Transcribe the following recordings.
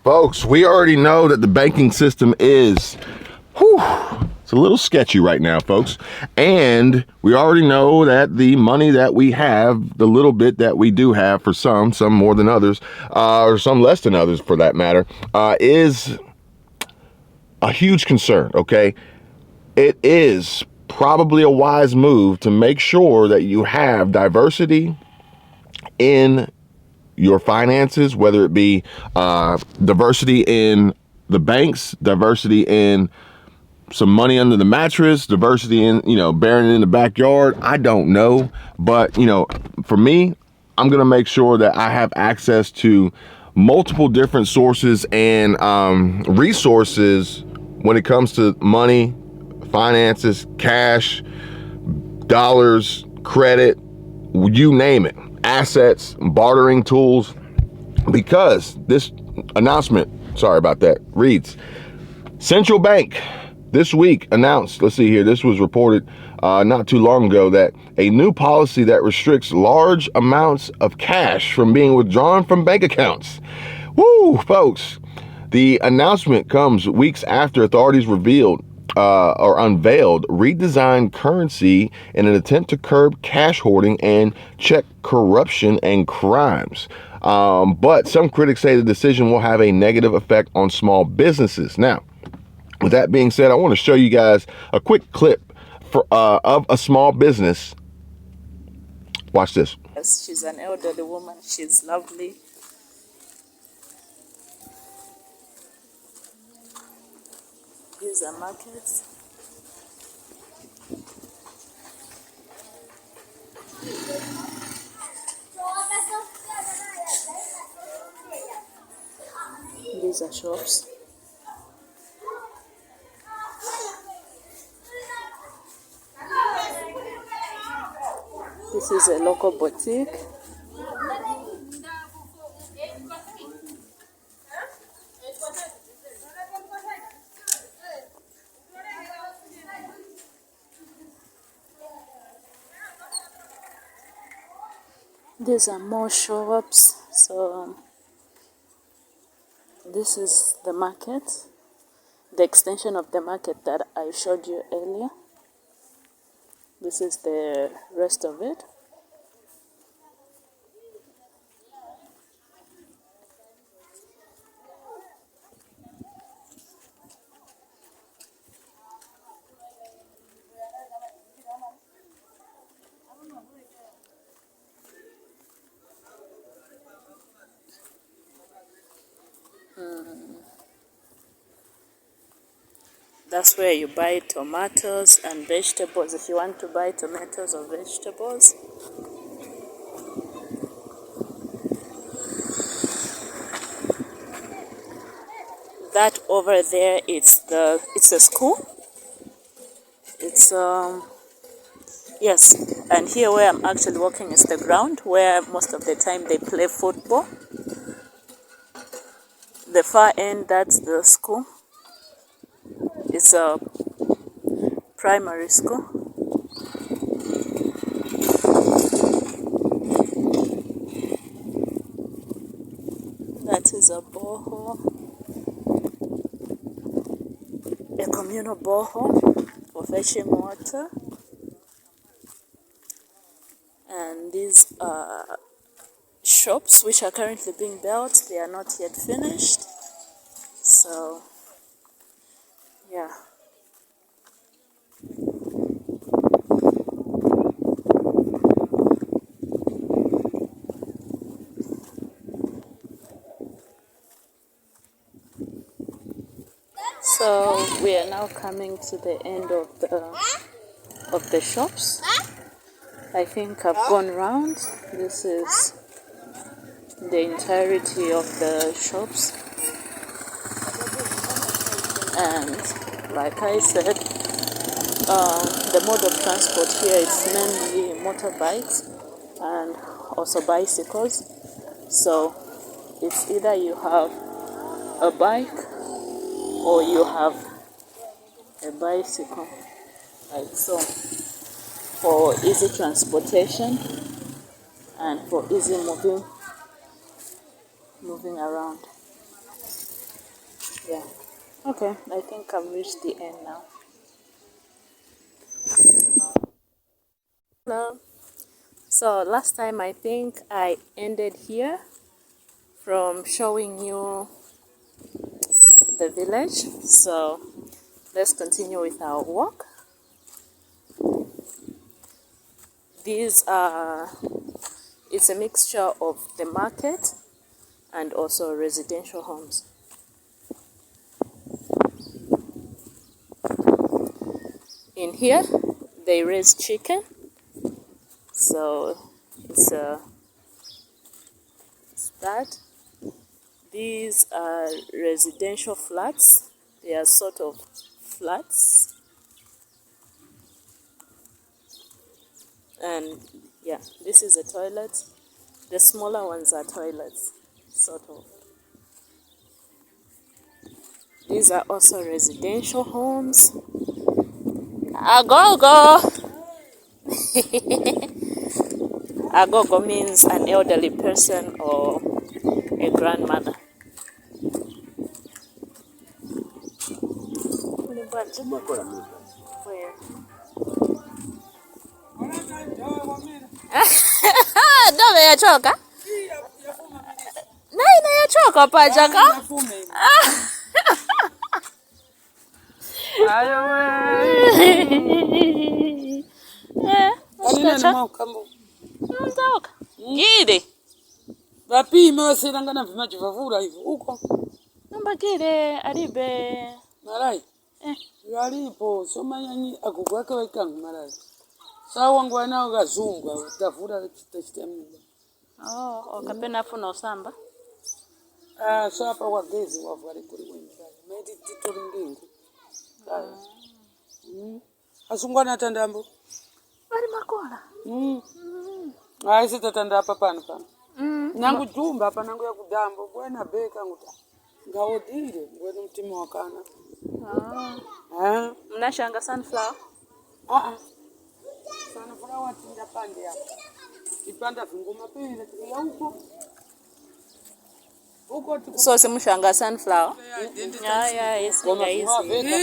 Folks, we already know that the banking system is, it's a little sketchy right now, folks. And we already know that the money that we have, the little bit that we do have for some more than others, or some less than others for that matter, is a huge concern, okay? It is probably a wise move to make sure that you have diversity in your finances, whether it be diversity in the banks, diversity in some money under the mattress, diversity in, burying it in the backyard. I don't know. But, for me, I'm going to make sure that I have access to multiple different sources and resources when it comes to money, finances, cash, dollars, credit, you name it, assets, bartering tools, because this announcement, sorry about that, reads, Central Bank this week announced, let's see here, this was reported not too long ago, that a new policy that restricts large amounts of cash from being withdrawn from bank accounts. Woo, folks. The announcement comes weeks after authorities unveiled redesigned currency in an attempt to curb cash hoarding and check corruption and crimes. But some critics say the decision will have a negative effect on small businesses. Now, with that being said, I want to show you guys a quick clip of a small business. Watch this. Yes, she's an elderly woman. She's lovely. These are markets. These are shops. This is a local boutique. These are more shops. So this is the market, the extension of the market that I showed you earlier. This is the rest of it. That's where you buy tomatoes and vegetables if you want to buy tomatoes or vegetables. That over there, it's a school. It's yes, and here where I'm actually walking is the ground where most of the time they play football. The far end, that's the school. It's a primary school. That is a borehole, a communal borehole for fetching water. And these are shops which are currently being built. They are not yet finished. So, yeah. So we are now coming to the end of the shops. I think I've gone round. This is the entirety of the shops. And like I said, the mode of transport here is mainly motorbikes and also bicycles. So it's either you have a bike or you have a bicycle, like so, for easy transportation and for easy moving around. Yeah. Okay, I think I've reached the end now. Hello. So last time I think I ended here from showing you the village. So let's continue with our walk. These are, it's a mixture of the market and also residential homes. In here, they raise chicken. So it's that. These are residential flats. They are sort of flats. And yeah, this is a toilet. The smaller ones are toilets, sort of. These are also residential homes. Agogo! Agogo means an elderly person or a grandmother. Where? Dove yachoka? Naina yachoka pachaka? Mtauka. Gide. Vapima wasirangana vimaji vavura hivyo huko. Namba gide aribe. Marai. Yalipo soma yanyi akugwake waikangu marai. Sawa ngwana ukazunga utavura chitachitemu. Okapena funa osamba. So hapa wagezi wavari kuri wengi. Medi titori ngingu. Asungwana tandambo. Vari makola. Aisi tatanda hapa pana. Nangu jumba hapa nangu ya kudambo. Bwena beka nguta. Ngaodire. Bwena mtimi wakana. Mnashanga sunflower? Sunflower tinda pande hapa. Ipanda vinguma pili tukia huko. So simushanga sunflower? Yes,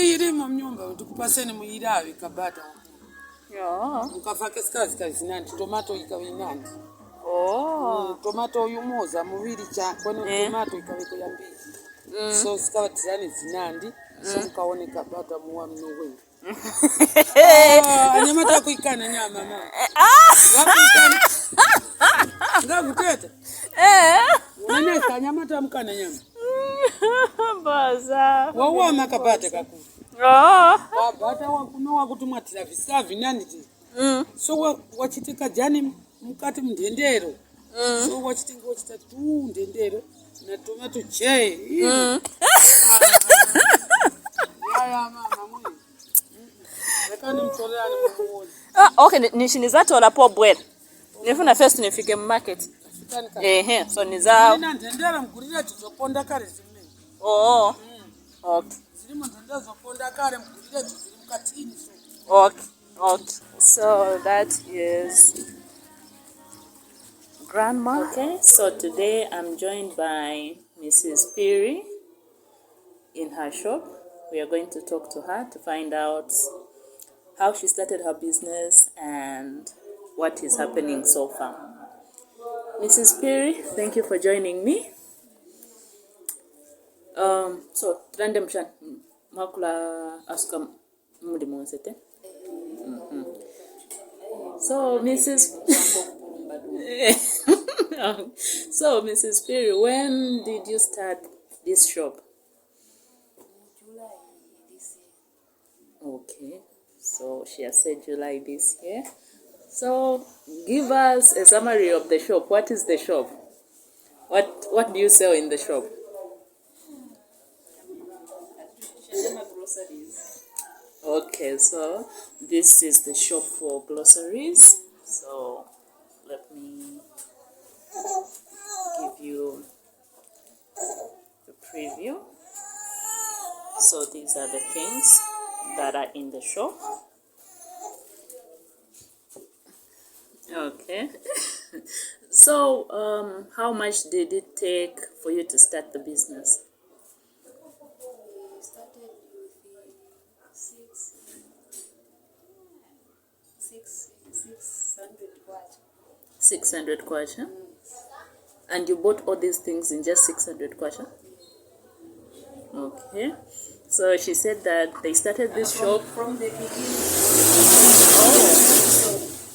Iri mnyumba tukupaseni muirawe kabata. Mukafake skazi kazi nani tomato ikawe nani. Tomato yumoza muviri cha kwani tomato ikawe ya mbili. So sikawa tizani zinandi so mukaone kabata muwa mnowe. Anyamata kuikana nyama mama. Wakuikana. Ngakuteta. Nene kanyamata mkana nyama. Baza. Wawa makabata kaku. Babata wakuno wakutumwa travisa vinani ti. So wachitika jani mukati mndendero. So wachitinga wachita tu ndendero na tomato che. Ya mama mwe. Lekani mtolea ni mwozi. Okay, nishinizato po bwela. Nifuna first nifike market. So niza. Nina ndendera mkurira chizoponda kare zimene. Okay. Zilimo ndendera zoponda kare mkurira chizilimukatini so. Okay. So that is Grandma. Okay, so today I'm joined by Mrs. Piri in her shop. We are going to talk to her to find out how she started her business and what is happening so far. Mrs. Piri, thank you for joining me. So trende mshan makula aska mudi mwensete. So Mrs. Piri, when did you start this shop? July this year. Okay, so she has said July this year. So give us a summary of the shop. What is the shop? What do you sell in the shop? Okay, so this is the shop for groceries. So let me give you a preview. So these are the things that are in the shop. Okay. So how much did it take for you to start the business? 600 kwacha. And you bought all these things in just 600 kwacha? Okay. So she said that they started this shop From the beginning.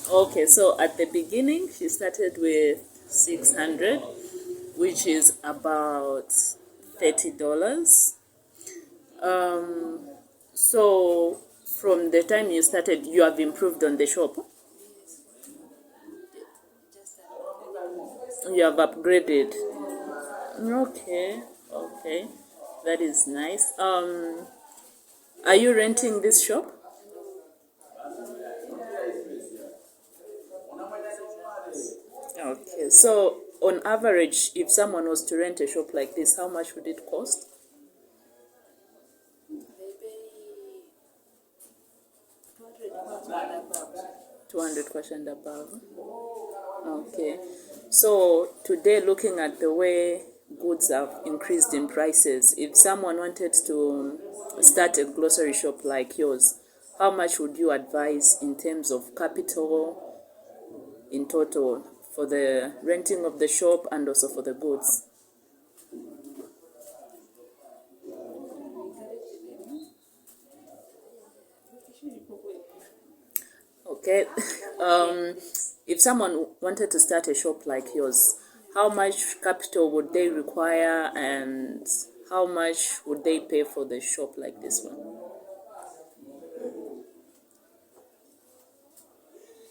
Oh, okay. So at the beginning, she started with 600, which is about $30. So from the time you started, you have improved on the shop. You have upgraded. Okay. Okay. That is nice. Are you renting this shop? Okay. So on average, if someone was to rent a shop like this, how much would it cost? They pay 200 above. 200 kwacha and above. Okay. So today, looking at the way goods have increased in prices, if someone wanted to start a grocery shop like yours, how much would you advise in terms of capital in total for the renting of the shop and also for the goods? Okay. If someone wanted to start a shop like yours, how much capital would they require and how much would they pay for the shop like this one?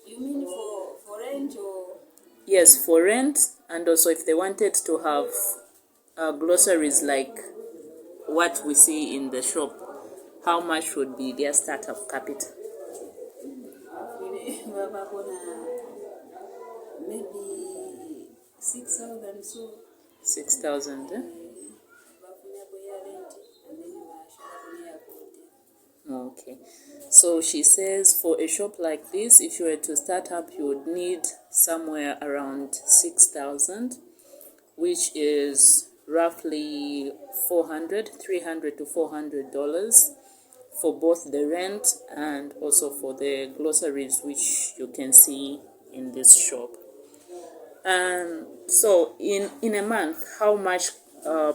You mean for rent or? Yes, for rent, and also if they wanted to have groceries like what we see in the shop, how much would be their startup capital? Maybe 6,000, so 6,000. Eh? Okay. So she says for a shop like this, if you were to start up, you would need somewhere around 6,000, which is roughly $300 to $400 for both the rent and also for the groceries, which you can see in this shop. So in a month, how much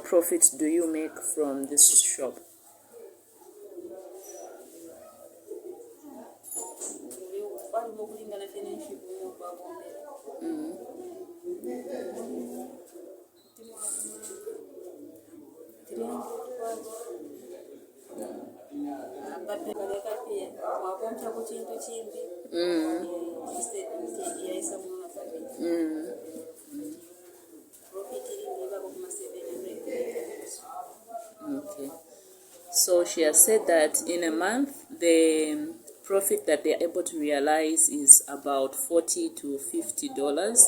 profit do you make from this shop? Okay. So she has said that in a month, the profit that they're able to realize is about $40 to $50,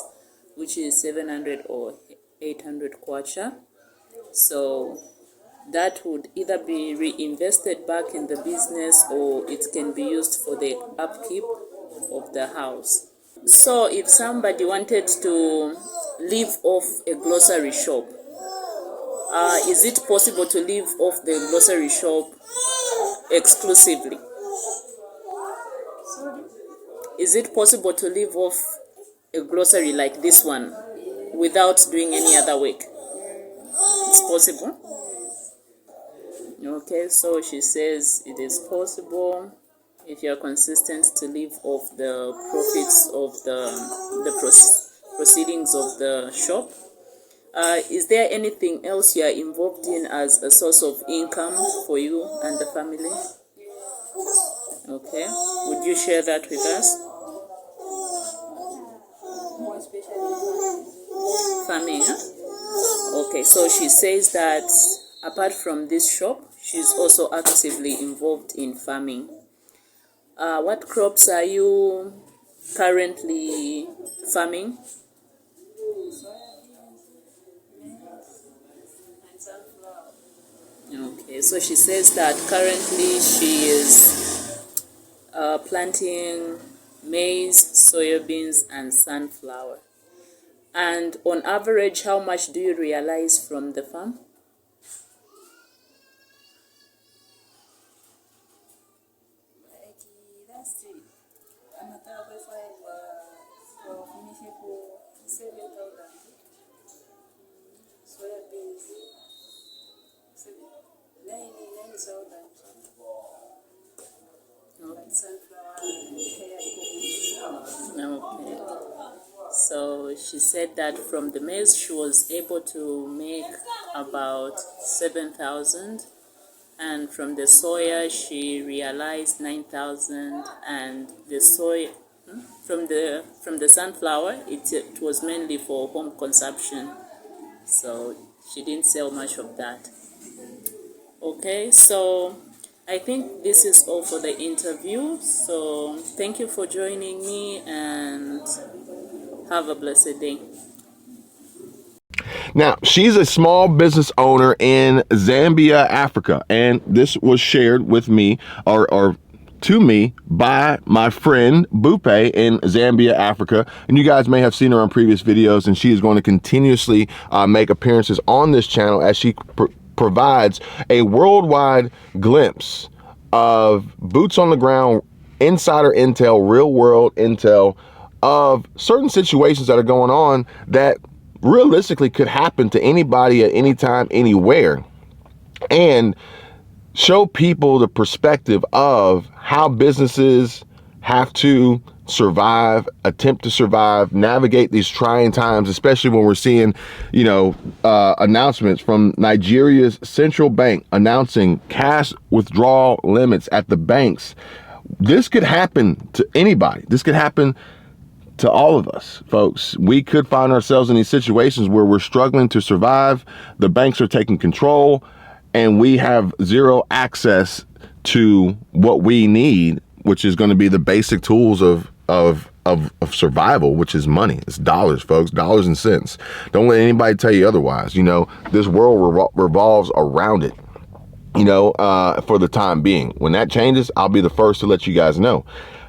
which is 700 or 800 kwacha. So that would either be reinvested back in the business or it can be used for the upkeep of the house. So if somebody wanted to live off a grocery shop, is it possible to live off the grocery shop exclusively? Is it possible to live off a grocery like this one without doing any other work? It's possible. Okay, so she says it is possible if you are consistent to live off the profits of the proceedings of the shop. Is there anything else you are involved in as a source of income for you and the family? Okay, would you share that with us? more especially Farming, huh? Okay, so she says that apart from this shop, she's also actively involved in farming. What crops are you currently farming? and sunflower. Okay, so she says that currently she is planting maize, soybeans, and sunflower. And on average, how much do you realize from the farm? Like last year, I'm a third for finish sunflower and hair Okay. So she said that from the maize she was able to make about 7,000, and from the soya she realized 9,000, and the soy from the sunflower it was mainly for home consumption, so she didn't sell much of that. Okay, so I think this is all for the interview. So thank you for joining me and have a blessed day. Now, she's a small business owner in Zambia, Africa, and this was shared with me or to me by my friend Bupe in Zambia, Africa. And you guys may have seen her on previous videos, and she is going to continuously make appearances on this channel as she provides a worldwide glimpse of boots on the ground, insider intel, real world intel of certain situations that are going on that realistically could happen to anybody at any time, anywhere, and show people the perspective of how businesses have to survive, attempt to survive, navigate these trying times, especially when we're seeing, announcements from Nigeria's central bank announcing cash withdrawal limits at the banks. This could happen to anybody. This could happen to all of us, folks. We could find ourselves in these situations where we're struggling to survive. The banks are taking control and we have zero access to what we need, which is going to be the basic tools of survival, which is money. It's dollars, folks, dollars and cents. Don't let anybody tell you otherwise. This world revolves around it, for the time being. When that changes, I'll be the first to let you guys know.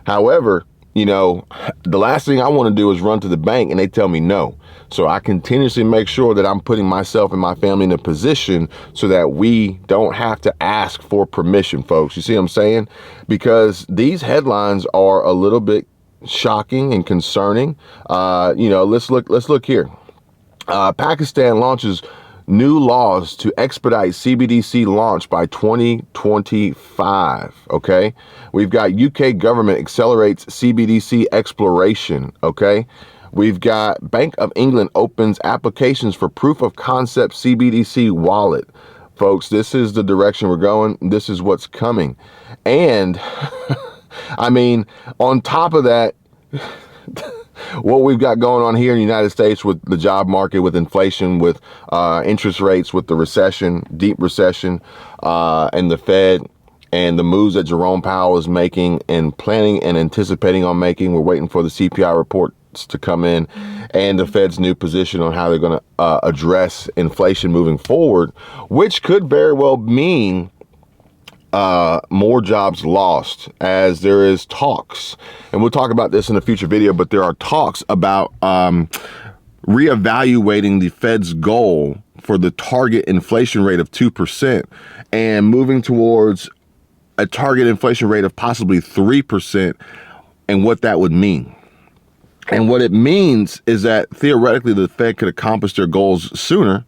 However, the last thing I want to do is run to the bank and they tell me no. So I continuously make sure that I'm putting myself and my family in a position so that we don't have to ask for permission, folks. You see what I'm saying? Because these headlines are a little bit shocking and concerning. Let's look here. Pakistan launches new laws to expedite CBDC launch by 2025. Okay. We've got UK government accelerates CBDC exploration. Okay. We've got Bank of England opens applications for proof of concept CBDC wallet. Folks, this is the direction we're going. This is what's coming. And I mean, on top of that, what we've got going on here in the United States with the job market, with inflation, with interest rates, with the recession, deep recession, and the Fed, and the moves that Jerome Powell is making and planning and anticipating on making. We're waiting for the CPI reports to come in and the Fed's new position on how they're going to address inflation moving forward, which could very well mean more jobs lost, as there is talks, and we'll talk about this in a future video, but there are talks about reevaluating the Fed's goal for the target inflation rate of 2% and moving towards a target inflation rate of possibly 3%, and what that would mean. And what it means is that theoretically the Fed could accomplish their goals sooner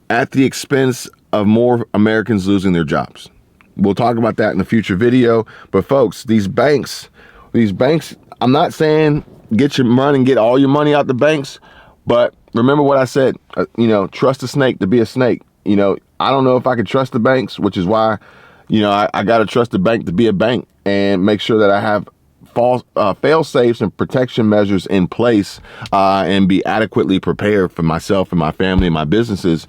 at the expense of more Americans losing their jobs. We'll talk about that in a future video. But folks, these banks, I'm not saying get your money and get all your money out the banks, but remember what I said, trust a snake to be a snake. I don't know if I could trust the banks, which is why, I got to trust the bank to be a bank and make sure that I have fail safes and protection measures in place and be adequately prepared for myself and my family and my businesses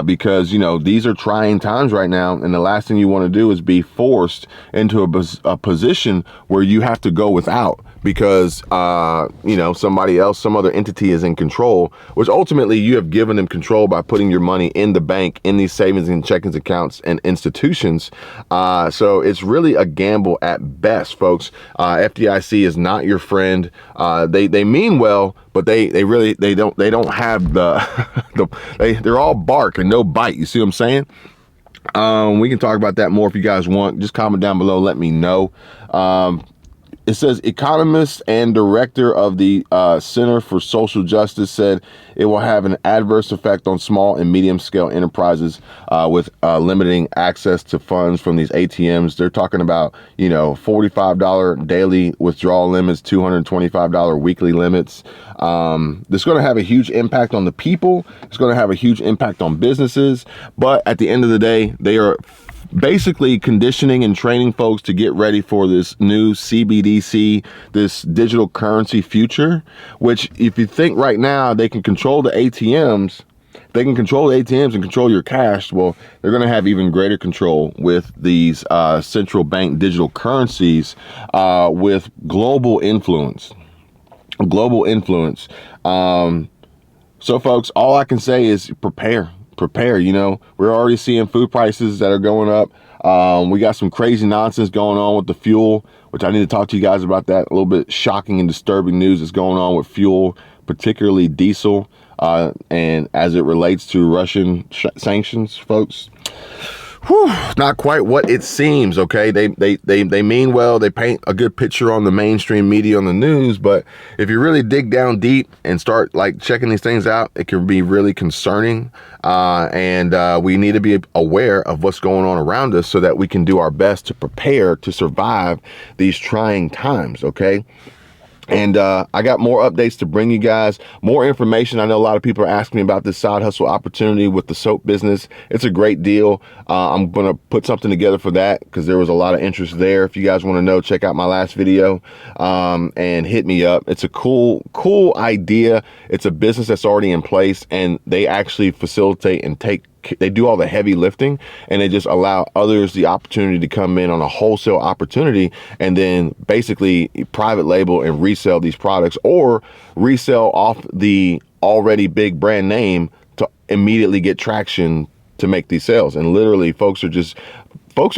because these are trying times right now, and the last thing you want to do is be forced into a position where you have to go without because somebody else, some other entity is in control, which ultimately you have given them control by putting your money in the bank, in these savings and checkings accounts and institutions. So it's really a gamble at best, folks. FDIC is not your friend. They mean well, but they don't have they're all bark and no bite. You see what I'm saying? We can talk about that more if you guys want. Just comment down below. Let me know. it says economist and director of the Center for Social Justice said it will have an adverse effect on small and medium scale enterprises with limiting access to funds from these ATMs. They're talking about, $45 daily withdrawal limits, $225 weekly limits. This is going to have a huge impact on the people. It's going to have a huge impact on businesses. But at the end of the day, they are basically conditioning and training folks to get ready for this new CBDC, this digital currency future, which if you think right now they can control the ATMs, they can control the ATMs and control your cash. Well, they're going to have even greater control with these central bank digital currencies with global influence. Global influence. So folks, all I can say is prepare. We're already seeing food prices that are going up. We got some crazy nonsense going on with the fuel, which I need to talk to you guys about that. A little bit shocking and disturbing news that's going on with fuel, particularly diesel, and as it relates to Russian sanctions, folks. Whew, not quite what it seems. Okay, they mean well. They paint a good picture on the mainstream media on the news, but if you really dig down deep and start checking these things out, it can be really concerning. And we need to be aware of what's going on around us so that we can do our best to prepare to survive these trying times. Okay. And I got more updates to bring you guys, more information. I know a lot of people are asking me about this side hustle opportunity with the soap business. It's a great deal. I'm going to put something together for that because there was a lot of interest there. If you guys want to know, check out my last video and hit me up. It's a cool idea. It's a business that's already in place, and they actually facilitate and they do all the heavy lifting, and they just allow others the opportunity to come in on a wholesale opportunity and then basically private label and resell these products or resell off the already big brand name to immediately get traction to make these sales. And literally folks are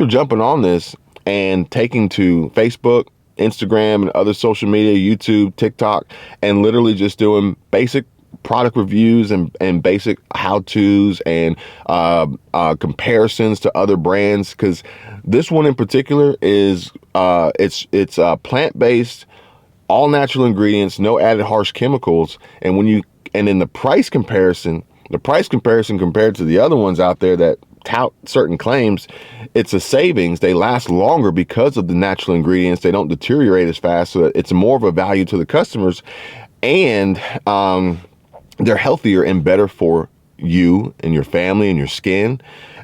jumping on this and taking to Facebook, Instagram, and other social media, YouTube, TikTok, and literally just doing basic product reviews and basic how-tos and comparisons to other brands, because this one in particular is it's plant-based, all natural ingredients, no added harsh chemicals. And in the price comparison compared to the other ones out there that tout certain claims, it's a savings. They last longer because of the natural ingredients. They don't deteriorate as fast, so it's more of a value to the customers. And they're healthier and better for you and your family and your skin.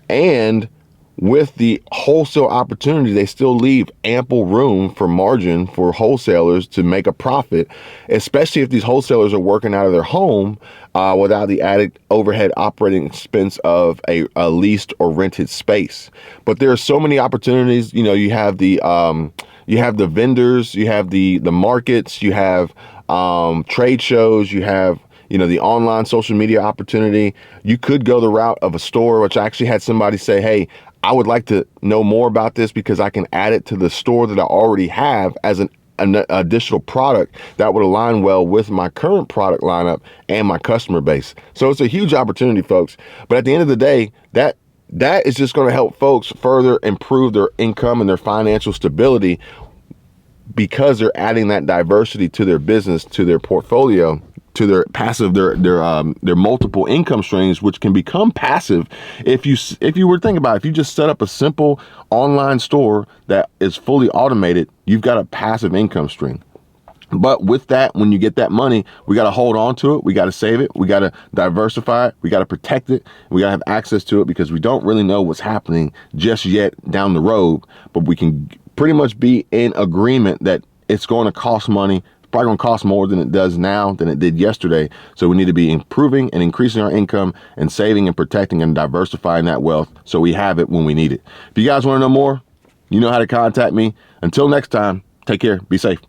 And with the wholesale opportunity, they still leave ample room for margin for wholesalers to make a profit, especially if these wholesalers are working out of their home without the added overhead operating expense of a leased or rented space. But there are so many opportunities. You have the vendors, you have the markets, you have trade shows, you have the online social media opportunity. You could go the route of a store, which I actually had somebody say, hey, I would like to know more about this because I can add it to the store that I already have as an additional product that would align well with my current product lineup and my customer base. So it's a huge opportunity, folks. But at the end of the day, that is just going to help folks further improve their income and their financial stability because they're adding that diversity to their business, to their portfolio, to their passive, their multiple income streams, which can become passive if you were to think about it. If you just set up a simple online store that is fully automated, you've got a passive income stream. But with that, when you get that money, we got to hold on to it. We got to save it. We got to diversify it. We got to protect it. We got to have access to it because we don't really know what's happening just yet down the road. But we can pretty much be in agreement that it's going to cost money. Probably going to cost more than it does now than it did yesterday. So we need to be improving and increasing our income and saving and protecting and diversifying that wealth so we have it when we need it. If you guys want to know more, you know how to contact me. Until next time, take care. Be safe.